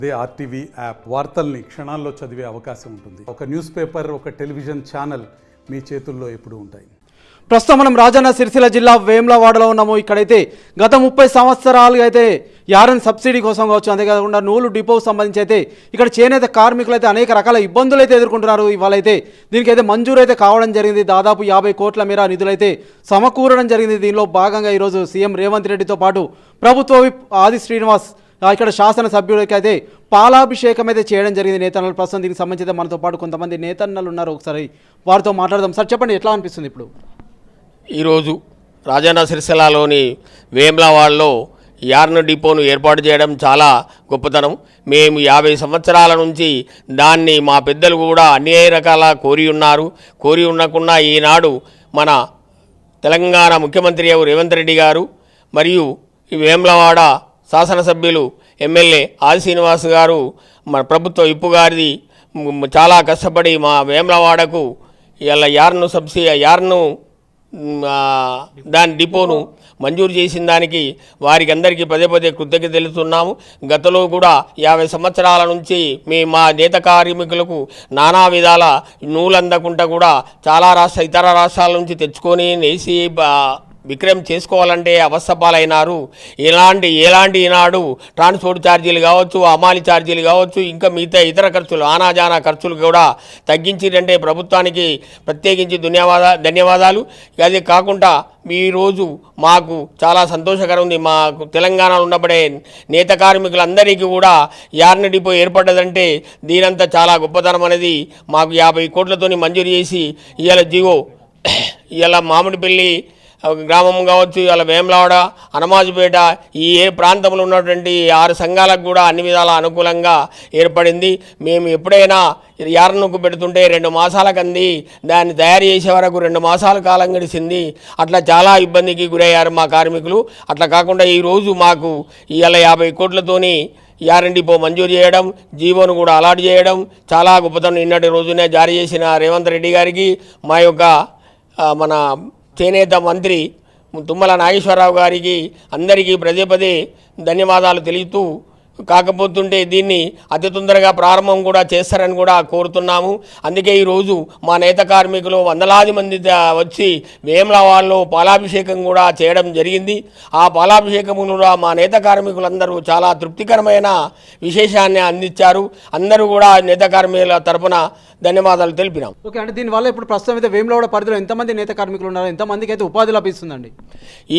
అదే RTV app వార్తల్ని క్షణాల్లో చదివే అవకాశం ఉంటుంది. ఒక న్యూస్ పేపర్, ఒక టెలివిజన్ ఛానల్ మీ చేతుల్లో ఎప్పుడూ ఉంటాయి. ప్రస్తుతం మనం రాజన్న సిరిసిల్ల జిల్లా వేములవాడలో ఉన్నాము. ఇక్కడైతే గత 30 సంవత్సరాలుగా అయితే యారన్ సబ్సిడీ కోసం కావచ్చు, అంతేకాకుండా నూలు డిపోకు సంబంధించి అయితే ఇక్కడ చేనేత కార్మికులు అయితే అనేక రకాల ఇబ్బందులు అయితే ఎదుర్కొంటున్నారు. ఇవాళైతే దీనికైతే మంజూరు అయితే కావడం జరిగింది. దాదాపు 50 కోట్ల మేర నిధులైతే సమకూరడం జరిగింది. దీనిలో భాగంగా ఈరోజు సీఎం రేవంత్ రెడ్డితో పాటు ప్రభుత్వ విప్ ఆది శ్రీనివాస్ ఇక్కడ శాసనసభ్యులకి అయితే పాలాభిషేకం అయితే చేయడం జరిగింది. నేతన్నలు ప్రస్తుతం దీనికి సంబంధించి మనతో పాటు కొంతమంది నేతన్నలు ఉన్నారు. ఒకసారి వారితో మాట్లాడదాం. సార్ చెప్పండి, ఎట్లా అనిపిస్తుంది ఇప్పుడు? ఈరోజు రాజన్న సిరిసిల్లలోని వేములవాడలో యార్న్ డిపోను ఏర్పాటు చేయడం చాలా గొప్పతనం. మేము 50 సంవత్సరాల నుంచి దాన్ని మా పెద్దలు కూడా అన్ని రకాల కోరి ఉండకుండా ఈనాడు మన తెలంగాణ ముఖ్యమంత్రి రేవంత్ రెడ్డి గారు మరియు ఈ వేములవాడ శాసనసభ్యులు ఎమ్మెల్యే ఆది శ్రీనివాస్ గారు మన ప్రభుత్వ విప్పు గారిది చాలా కష్టపడి మా వేములవాడకు ఇలా యార్ను దాని డిపోను మంజూరు చేసిన దానికి వారికి అందరికీ పదే కృతజ్ఞత తెలుస్తున్నాము. గతంలో కూడా 50 సంవత్సరాల నుంచి మా నేత కార్మికులకు నానా విధాల నూలు అందకుండా కూడా చాలా ఇతర రాష్ట్రాల నుంచి తెచ్చుకొని నేసి విక్రయం చేసుకోవాలంటే అవస్థపాలైనారు. ఎలాంటి ఈనాడు ట్రాన్స్పోర్ట్ ఛార్జీలు కావచ్చు, అమాలి ఛార్జీలు కావచ్చు, ఇంకా మిగతా ఇతర ఖర్చులు ఆనాజానా ఖర్చులు కూడా తగ్గించిందంటే ప్రభుత్వానికి ప్రత్యేకించి ధన్యవాదాలు. అదే కాకుండా ఈరోజు మాకు చాలా సంతోషకరం ఉంది. మాకు తెలంగాణలో ఉన్నప్పుడే నేత కార్మికులందరికీ కూడా యార్న్ డిపో ఏర్పడ్డదంటే దీనంతా చాలా గొప్పతనం అనేది మాకు 50 కోట్లతోని మంజూరు చేసి ఇవాళ మామిడిపల్లి గ్రామం కావచ్చు, ఇలా వేములవాడ, హనుమాజుపేట ఈ ప్రాంతంలో ఉన్నటువంటి 6 సంఘాలకు కూడా అన్ని విధాల అనుకూలంగా ఏర్పడింది. మేము ఎప్పుడైనా యార్నుకు పెడుతుంటే 2 మాసాలకు అంది, దాన్ని తయారు చేసే వరకు 2 మాసాల కాలం గడిచింది. అట్లా చాలా ఇబ్బందికి గురయ్యారు మా కార్మికులు. అట్లా కాకుండా ఈరోజు మాకు ఇవాళ 50 కోట్లతోని యార్న్ డిపో మంజూరు చేయడం, జీవోను కూడా అలాట్ చేయడం చాలా గొప్పతనం. నిన్నటి రోజునే జారీ చేసిన రేవంత్ రెడ్డి గారికి మా యొక్క మన చేనేత మంత్రి తుమ్మల నాగేశ్వరరావు గారికి అందరికీ పదే ధన్యవాదాలు తెలుపుతూ కాకపోతుంటే దీన్ని అతి తొందరగా ప్రారంభం కూడా చేస్తారని కూడా కోరుతున్నాము. అందుకే ఈరోజు మా నేత కార్మికులు వందలాది మంది వచ్చి వేములవాడలో పాలాభిషేకం కూడా చేయడం జరిగింది. ఆ పాలాభిషేకంలో మా నేత కార్మికులందరూ చాలా తృప్తికరమైన విశేషాన్ని అందించారు. అందరూ కూడా నేత కార్మికుల తరపున ధన్యవాదాలు తెలిపినాం. ఓకే, అంటే దీనివల్ల ఇప్పుడు ప్రస్తుతం అయితే వేములవాడ పరిధిలో ఎంతమంది నేత కార్మికులు ఉన్నారు, ఎంతమందికి అయితే ఉపాధి లభిస్తుందండి?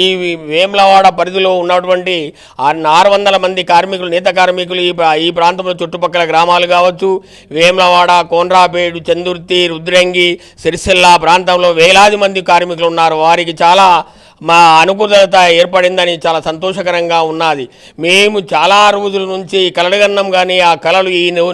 ఈ వేములవాడ పరిధిలో ఉన్నటువంటి 600 మంది కార్మికులు, నేత కార్మికులు ఈ ప్రాంతంలో చుట్టుపక్కల గ్రామాలు కావచ్చు, వేములవాడ, కోనరాపేడు, చందుర్తి, రుద్రంగి, సిరిసిల్ల ప్రాంతంలో వేలాది మంది కార్మికులు ఉన్నారు. వారికి చాలా మా అనుకూలత ఏర్పడిందని చాలా సంతోషకరంగా ఉన్నది. మేము చాలా రోజుల నుంచి కలలుగన్నాం, కానీ ఆ కళలు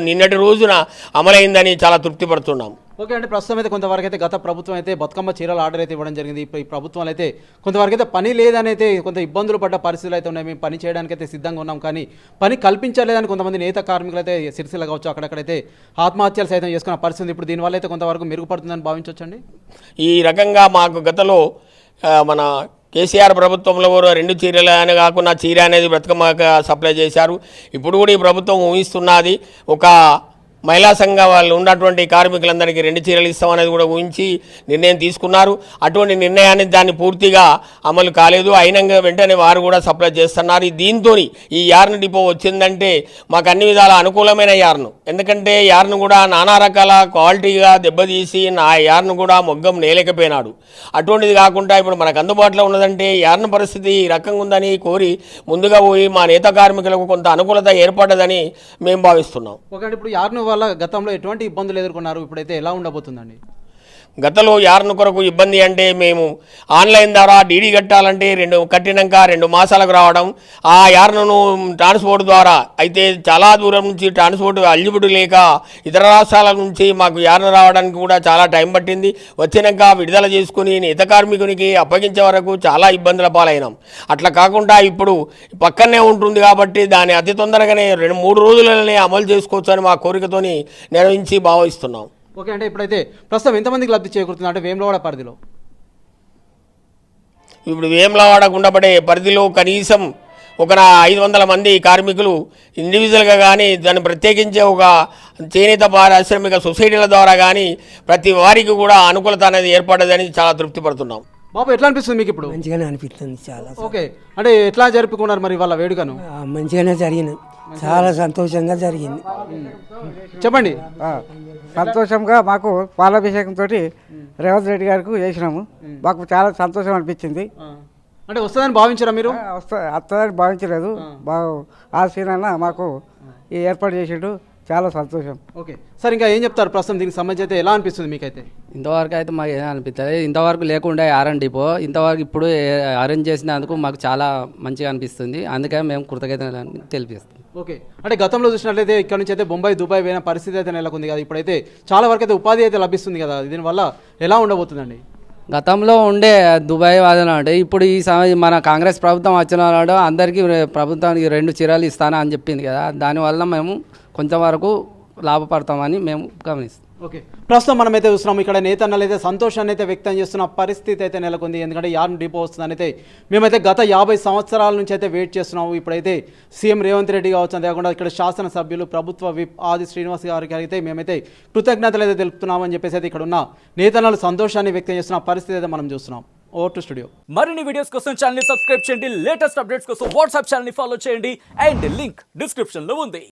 నిన్నటి రోజున అమలైందని చాలా తృప్తిపడుతున్నాం. ఓకే, అంటే ప్రస్తుతం అయితే కొంతవరకు అయితే గత ప్రభుత్వం అయితే బతుకమ్మ చీరల ఆర్డర్ అయితే ఇవ్వడం జరిగింది. ఈ ప్రభుత్వాలు అయితే కొంతవరకు అయితే పని లేదని అయితే కొంత ఇబ్బందులు పడ్డ పరిస్థితులు అయితే ఉన్నాయి. మేము పని చేయడానికి అయితే సిద్ధంగా ఉన్నాం, కానీ పని కల్పించలేదని కొంతమంది నేత కార్మికులు అయితే సిరిసిల్ల కావచ్చు అక్కడక్కడైతే ఆత్మహత్యలు సైతం చేసుకున్న పరిస్థితి. ఇప్పుడు దీనివల్ల అయితే కొంతవరకు మెరుగుపడుతుందని భావించవచ్చండి. ఈ రకంగా మాకు గతంలో మన కేసీఆర్ ప్రభుత్వంలో కూడా 2 చీరలు అని కాకుండా చీర అనేది బతుకమ్మగా సప్లై చేశారు. ఇప్పుడు కూడా ఈ ప్రభుత్వం ఊహిస్తున్నది ఒక మహిళా సంఘ వాళ్ళు ఉన్నటువంటి కార్మికులందరికీ 2 చీరలు ఇస్తామనేది కూడా ఊహించి నిర్ణయం తీసుకున్నారు. అటువంటి నిర్ణయాన్ని దాన్ని పూర్తిగా అమలు కాలేదు. అయినంగా వెంటనే వారు కూడా సప్లై చేస్తున్నారు. దీంతో ఈ యార్న్ డిపో వచ్చిందంటే మాకు అన్ని విధాల అనుకూలమైన యార్ను. ఎందుకంటే యార్ను కూడా నానా రకాల క్వాలిటీగా దెబ్బతీసి యార్ను కూడా మొగ్గం నేలేకపోయినాడు. అటువంటిది కాకుండా ఇప్పుడు మనకు అందుబాటులో ఉన్నదంటే యార్న్ పరిస్థితి ఈ రకంగా ఉందని కోరి ముందుగా పోయి మా నేత కార్మికులకు కొంత అనుకూలత ఏర్పడ్డదని మేము భావిస్తున్నాం. ఓకే, ఇప్పుడు యార్ను వల్ల గతంలో ఎటువంటి ఇబ్బందులు ఎదుర్కొన్నారు, ఇప్పుడైతే ఎలా ఉండబోతుందండి? గతంలో యార్న్ కొరకు ఇబ్బంది అంటే మేము ఆన్లైన్ ద్వారా డీడీ కట్టాలంటే కట్టినాక 2 మాసాలకు రావడం, ఆ యార్న్ను ట్రాన్స్పోర్ట్ ద్వారా అయితే చాలా దూరం నుంచి ట్రాన్స్పోర్ట్ ఎలిజిబిలిటీ లేక ఇతర రాష్ట్రాల నుంచి మాకు యార్న్ రావడానికి కూడా చాలా టైం పట్టింది. వచ్చినాక విడుదల చేసుకుని నేత కార్మికునికి అప్పగించే వరకు చాలా ఇబ్బందుల పాలైనాం. అట్లా కాకుండా ఇప్పుడు పక్కనే ఉంటుంది కాబట్టి దాన్ని అతి తొందరగానే 2-3 రోజులనే అమలు చేసుకోవచ్చు అని మా కోరికతోని నిర్వహించి భావిస్తున్నాం. ఓకే, అంటే ఇప్పుడైతే ప్రస్తుతం ఎంతమందికి లబ్ధి చేకూరుతుంది అంటే వేములవాడ పరిధిలో? ఇప్పుడు వేములవాడకు ఉండబడే పరిధిలో కనీసం ఒక 500 మంది కార్మికులు ఇండివిజువల్గా కానీ దాన్ని ప్రత్యేకించే ఒక చేనేత పారిశ్రామిక సొసైటీల ద్వారా కానీ ప్రతి వారికి కూడా అనుకూలత అనేది ఏర్పడదని చాలా తృప్తి పడుతున్నాం. బాబు ఎట్లా అనిపిస్తుంది మీకు ఇప్పుడు? మంచిగానే అనిపిస్తుంది చాలా. ఓకే, అంటే ఎట్లా జరుపుకున్నారు మరి వాళ్ళ వేడుకను? మంచిగానే జరిగింది, చాలా సంతోషంగా జరిగింది. చెప్పండి. సంతోషంగా మాకు పాలాభిషేకంతో రేవంత్ రెడ్డి గారికి చేసినాము. మాకు చాలా సంతోషం అనిపించింది. అంటే వస్తుందని భావించారా మీరు? వస్తుందని భావించలేదు. బాగా ఆశీనన్న మాకు ఈ ఏర్పాటు చేసిండు, చాలా సంతోషం. ఓకే సార్, ఇంకా ఏం చెప్తారు ప్రస్తుతం దీనికి సంబంధించి అయితే ఎలా అనిపిస్తుంది మీకైతే? ఇంతవరకు అయితే మాకు ఏం అనిపిస్తుంది, ఇంతవరకు లేకుండా ఆర్ఎన్ డిపో ఇంతవరకు ఇప్పుడు అరేంజ్ చేసినందుకు మాకు చాలా మంచిగా అనిపిస్తుంది. అందుకే మేము కృతజ్ఞతలు తెలిపిస్తాం. ఓకే, అంటే గతంలో చూసినట్లయితే ఇక్కడ నుంచి అయితే బొంబాయి దుబాయ్ పోయిన పరిస్థితి అయితే నెలకొంది కదా, ఇప్పుడైతే చాలా వరకు అయితే ఉపాధి అయితే లభిస్తుంది కదా, దీనివల్ల ఎలా ఉండబోతుందండి? గతంలో ఉండే దుబాయ్ వాదన అంటే ఇప్పుడు ఈ మన కాంగ్రెస్ ప్రభుత్వం వచ్చిన నాడు అందరికీ ప్రభుత్వానికి 2 చీరలు ఇస్తానా అని చెప్పింది కదా, దానివల్ల మేము కొంతవరకు లాభపడతామని మేము గమనిస్తాం. ఓకే, ప్రస్తుతం మనమైతే చూస్తున్నాం ఇక్కడ నేతన్నలు అయితే సంతోషాన్ని అయితే వ్యక్తం చేస్తున్న పరిస్థితి అయితే నెలకొంది. ఎందుకంటే యార్న్ డిపో వస్తుందని అయితే మేమైతే గత 50 సంవత్సరాల నుంచి అయితే వెయిట్ చేస్తున్నాము. ఇప్పుడైతే సీఎం రేవంత్ రెడ్డి కావచ్చు, అంతేకాకుండా ఇక్కడ శాసనసభ్యులు ప్రభుత్వ విప్ ఆది శ్రీనివాస్ గారికి అయితే మేమైతే కృతజ్ఞతలు అయితే తెలుపుతున్నామని చెప్పేసి అయితే ఇక్కడ ఉన్న నేతన్నలు సంతోషాన్ని వ్యక్తం చేస్తున్న పరిస్థితి అయితే మనం చూస్తున్నాం. Over to studio. మరిన్ని వీడియోస్ కోసం ఛానల్ ని సబ్స్క్రైబ్ చేయండి, లేటెస్ట్ అప్డేట్స్ కోసం వాట్సాప్ ఛానల్ ని ఫాలో చేయండి అండ్ లింక్ డిస్క్రిప్షన్ లో ఉంది.